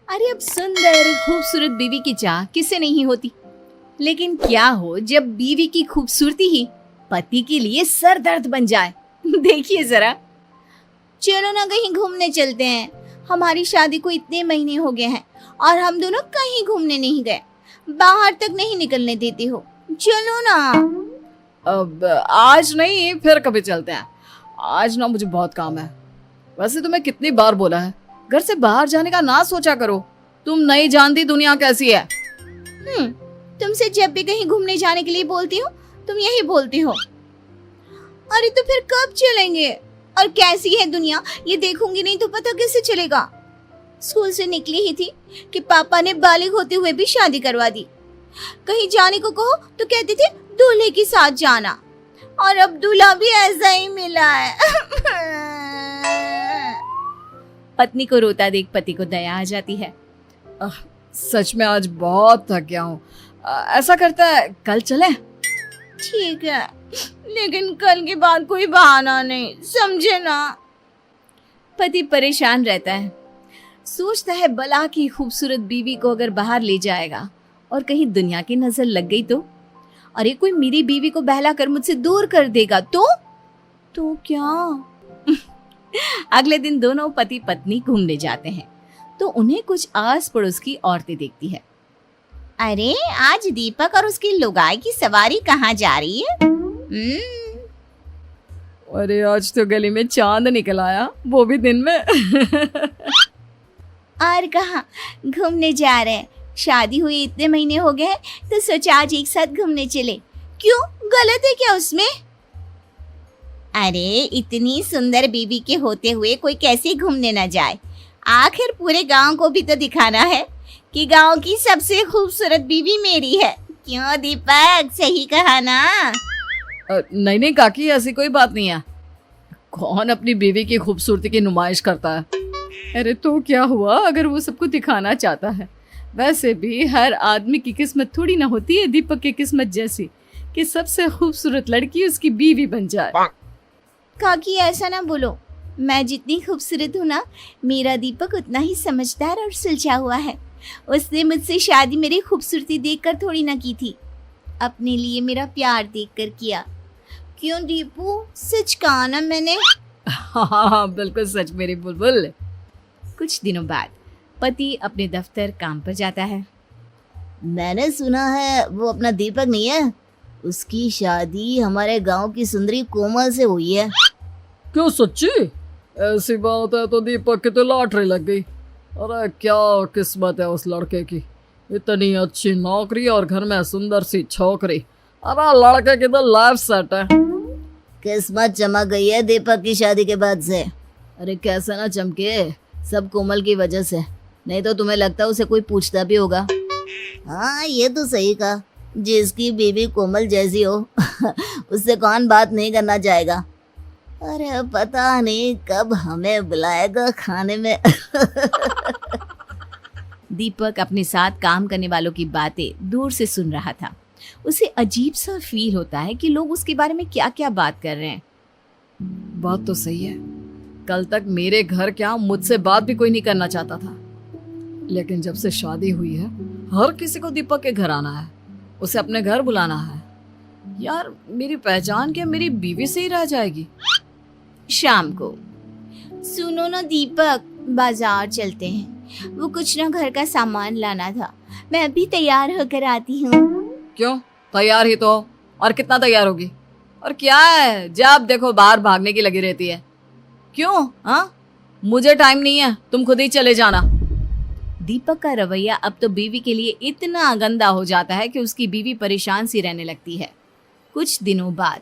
अरे अब सुंदर खूबसूरत बीवी की चाह किसे नहीं होती, लेकिन क्या हो जब बीवी की खूबसूरती ही पति के लिए सर दर्द बन जाए। देखिए जरा। चलो ना कहीं घूमने चलते हैं। हमारी शादी को इतने महीने हो गए हैं और हम दोनों कहीं घूमने नहीं गए। बाहर तक नहीं निकलने देते हो। चलो ना। अब आज नहीं, फिर कभी चलते हैं। आज ना मुझे बहुत काम है। वैसे तुम्हें कितनी बार बोला है घर से बाहर जाने का ना सोचा करो। तुम नहीं जानती दुनिया कैसी है। तुमसे जब भी कहीं घूमने जाने के लिए बोलती हूँ तुम यही बोलती हो। अरे तो फिर कब चलेंगे? और कैसी है दुनिया ये देखूंगी नहीं तो पता कैसे चलेगा। स्कूल से निकली ही थी कि पापा ने बालिग होते हुए भी शादी करवा दी। कहीं जाने को कहो तो कहते थे दूल्हे के साथ जाना, और अब दूल्हा भी ऐसा ही मिला है। पत्नी को रोता देख पति को दया आ जाती है। सच में आज बहुत थक गया हूँ। ऐसा करता है कल चले। ठीक है, लेकिन कल के बाद कोई बहाना नहीं, समझे ना। पति परेशान रहता है। सोचता है भला की खूबसूरत बीवी को अगर बाहर ले जाएगा और कहीं दुनिया की नजर लग गई तो। अरे कोई मेरी बीवी को बहला कर मुझसे दूर कर देगा तो क्या। अगले दिन दोनों पति पत्नी घूमने जाते हैं तो उन्हें कुछ आस पड़ोस की औरतें देखती है। अरे आज दीपक और उसकी लुगाई की सवारी कहाँ जा रही है? अरे आज तो गली में चांद निकल आया, वो भी दिन में। और कहाँ घूमने जा रहे हैं? शादी हुई इतने महीने हो गए हैं तो सोचा आज एक साथ घूमने चले। क्यों, गलत है क्या उसमें? अरे इतनी सुंदर बीवी के होते हुए कोई कैसे घूमने ना जाए। आखिर पूरे गांव को भी तो दिखाना है कि गांव की सबसे खूबसूरत बीवी मेरी है। क्यों दीपक, सही कहा ना? नहीं काकी, ऐसी कोई बात नहीं है। कौन अपनी बीवी की खूबसूरती की नुमाइश करता है? अरे तो क्या हुआ अगर वो सबको दिखाना चाहता है। वैसे भी हर आदमी की किस्मत थोड़ी ना होती है दीपक की किस्मत जैसी कि सबसे खूबसूरत लड़की उसकी बीवी बन जाए। काकी ऐसा ना बोलो। मैं जितनी खूबसूरत हूँ ना, मेरा दीपक उतना ही समझदार और सुलझा हुआ है। उसने मुझसे शादी मेरी खूबसूरती देखकर थोड़ी ना की थी, अपने लिए मेरा प्यार देखकर किया। क्यों दीपू, सच कहा ना मैंने? हाँ बिल्कुल सच मेरी बुलबुल। कुछ दिनों बाद पति अपने दफ्तर काम पर जाता है। मैंने सुना है वो अपना दीपक नहीं है, उसकी शादी हमारे गांव की सुंदरी कोमल से हुई है। क्यों सच्ची? ऐसी बात है तो दीपक की तो लॉटरी लग गई। अरे क्या किस्मत है उस लड़के की, इतनी अच्छी नौकरी और घर में सुंदर सी छोकरी। अरे लड़के की तो लाइफ सेट है। किस्मत चमक गई है दीपक की शादी के बाद से। अरे कैसे ना चमके, सब कोमल की वजह से, नहीं तो तुम्हें लगता है उसे कोई पूछता भी होगा। हाँ ये तो सही कहा, जिसकी बीवी कोमल जैसी हो उससे कौन बात नहीं करना चाहेगा। अरे पता नहीं कब हमें बुलाएगा खाने में। दीपक अपने साथ काम करने वालों की बातें दूर से सुन रहा था। उसे अजीब सा फील होता है कि लोग उसके बारे में क्या क्या बात कर रहे हैं। बात तो सही है, कल तक मेरे घर क्या मुझसे बात भी कोई नहीं करना चाहता था, लेकिन जब से शादी हुई है हर किसी को दीपक के घर आना है, उसे अपने घर बुलाना है। यार मेरी पहचान क्या मेरी बीवी से ही रह जाएगी? शाम को, सुनो ना दीपक, बाजार चलते हैं। वो कुछ ना घर का सामान लाना था। मैं अभी तैयार होकर आती हूँ। क्यों, तैयार ही तो हो। और कितना तैयार होगी? और क्या है जब देखो बाहर भागने की लगी रहती है। क्यों? हाँ मुझे टाइम नहीं है, तुम खुद ही चले जाना। दीपक का रवैया अब तो बीवी के लिए इतना गंदा हो जाता है कि उसकी बीवी परेशान सी रहने लगती है। कुछ दिनों बाद,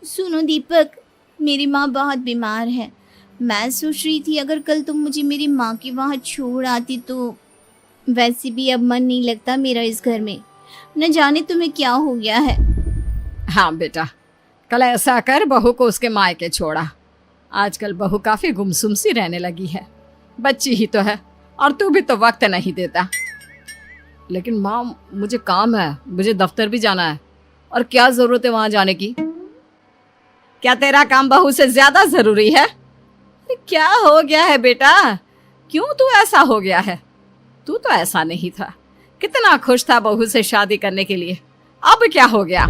सुनो दीपक, मेरी माँ बहुत बीमार है। मैं सोच रही थी अगर कल तुम मुझे मेरी माँ के वहाँ छोड़ आती तो। वैसे भी अब मन नहीं लगता मेरा इस घर में, न जाने तुम्हें क्या हो गया है। हाँ बेटा, कल ऐसा कर बहू को उसके मायके छोड़ा। आजकल बहू काफी गुमसुम सी रहने लगी है, बच्ची ही तो है और तू भी तो वक्त नहीं देता। लेकिन माँ मुझे काम है, मुझे दफ्तर भी जाना है। और क्या जरूरत है वहां जाने की? क्या तेरा काम बहू से ज्यादा जरूरी है? क्या हो गया है बेटा, क्यों तू ऐसा हो गया है? तू तो ऐसा नहीं था, कितना खुश था बहू से शादी करने के लिए, अब क्या हो गया?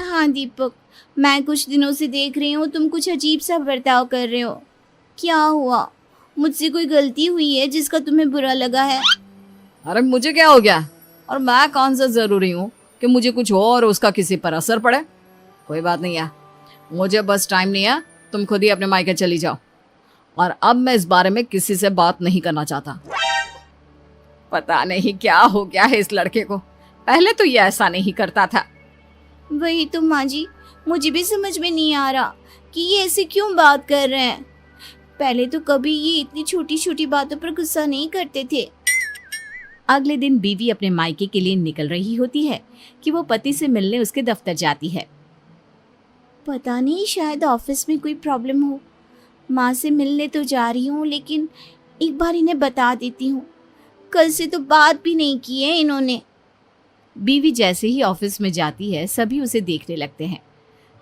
हाँ दीपक, मैं कुछ दिनों से देख रही हूँ तुम कुछ अजीब सा बर्ताव कर रहे हो। क्या हुआ? मुझसे कोई गलती हुई है जिसका तुम्हें बुरा लगा है? अरे मुझे क्या हो गया, और मैं कौन सा जरूरी हूँ कि मुझे कुछ हो और उसका किसी पर असर पड़े। कोई बात नहीं है, मुझे बस टाइम नहीं है, तुम खुद ही अपने मायके चली जाओ, और अब मैं इस बारे में किसी से बात नहीं करना चाहता। पता नहीं क्या हो गया है इस लड़के को, पहले तो ये ऐसा नहीं करता था। वही तो माँ जी, मुझे भी समझ में नहीं आ रहा कि ये ऐसे क्यों बात कर रहे हैं। पहले तो कभी ये इतनी छोटी छोटी बातों पर गुस्सा नहीं करते थे। अगले दिन बीवी अपने मायके के लिए निकल रही होती है कि वो पति से मिलने उसके दफ्तर जाती है। पता नहीं, शायद ऑफिस में कोई प्रॉब्लम हो। माँ से मिलने तो जा रही हूँ, लेकिन एक बार इन्हें बता देती हूँ। कल से तो बात भी नहीं की है इन्होंने। बीवी जैसे ही ऑफिस में जाती है सभी उसे देखने लगते हैं।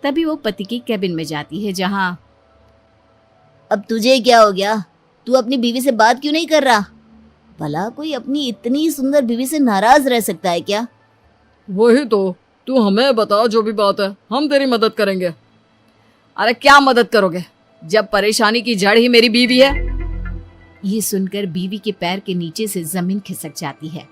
तभी वो पति की कैबिन में जाती है, जहाँ अब तुझे क्या हो गया? तू अपनी बीवी से बात क्यों नहीं कर रहा? भला कोई अपनी इतनी सुंदर बीवी से नाराज रह सकता है क्या? वही तो, तू हमें बता, जो भी बात है हम तेरी मदद करेंगे। अरे क्या मदद करोगे जब परेशानी की जड़ ही मेरी बीवी है? ये सुनकर बीवी के पैर के नीचे से जमीन खिसक जाती है।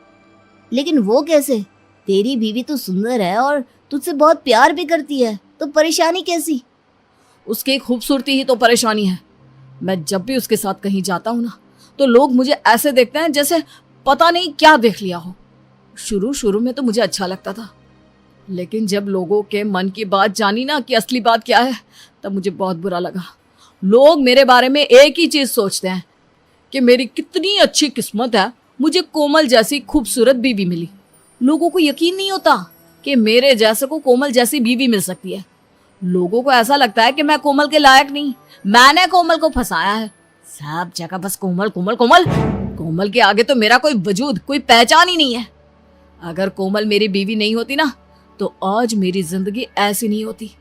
लेकिन वो कैसे? तेरी बीवी तो सुंदर है और तुझसे बहुत प्यार भी करती है, तो परेशानी कैसी? उसकी खूबसूरती ही तो परेशानी है। मैं जब भी उसके साथ कहीं जाता हूँ ना, तो लोग मुझे ऐसे देखते हैं जैसे पता नहीं क्या देख लिया हो। शुरू में तो मुझे अच्छा लगता था, लेकिन जब लोगों के मन की बात जानी ना कि असली बात क्या है, तब मुझे बहुत बुरा लगा। लोग मेरे बारे में एक ही चीज सोचते हैं कि मेरी कितनी अच्छी किस्मत है, मुझे कोमल जैसी खूबसूरत बीवी मिली। लोगों को यकीन नहीं होता कि मेरे जैसे को कोमल जैसी बीवी मिल सकती है। लोगों को ऐसा लगता है कि मैं कोमल के लायक नहीं, मैंने कोमल को फंसाया है। सब जगह बस कोमल कोमल कोमल। कोमल के आगे तो मेरा कोई वजूद, कोई पहचान ही नहीं है। अगर कोमल मेरी बीवी नहीं होती ना, तो आज मेरी जिंदगी ऐसी नहीं होती।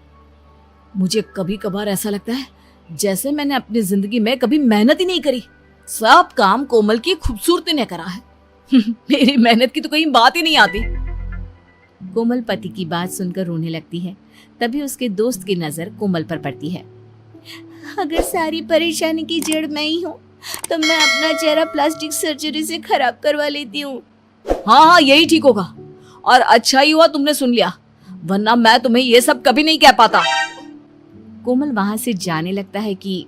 मुझे कभी कभार ऐसा लगता है जैसे मैंने अपनी जिंदगी में कभी मेहनत ही नहीं करी, सब काम कोमल की खूबसूरती ने करा है। मेरी मेहनत की तो कहीं बात ही नहीं आती। कोमल पति की बात सुनकर रोने लगती है। तभी उसके दोस्त की नजर कोमल पर पड़ती है। अगर सारी परेशानी की जड़ मैं ही हूँ, तो मैं अपना चेहरा प्लास्टिक सर्जरी से खराब करवा लेती हूँ। हाँ, यही ठीक होगा, और अच्छा ही हुआ तुमने सुन लिया, वरना मैं तुम्हें ये सब कभी नहीं कह पाता। कोमल वहां से जाने लगता है कि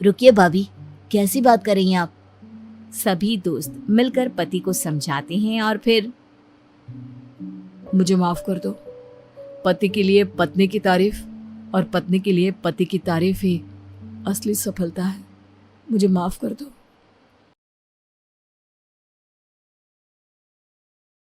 रुकिए भाभी, कैसी बात कर रही हैं आप? सभी दोस्त मिलकर पति को समझाते हैं और फिर मुझे माफ कर दो। पति के लिए पत्नी की तारीफ और पत्नी के लिए पति की तारीफ ही असली सफलता है। मुझे माफ कर दो।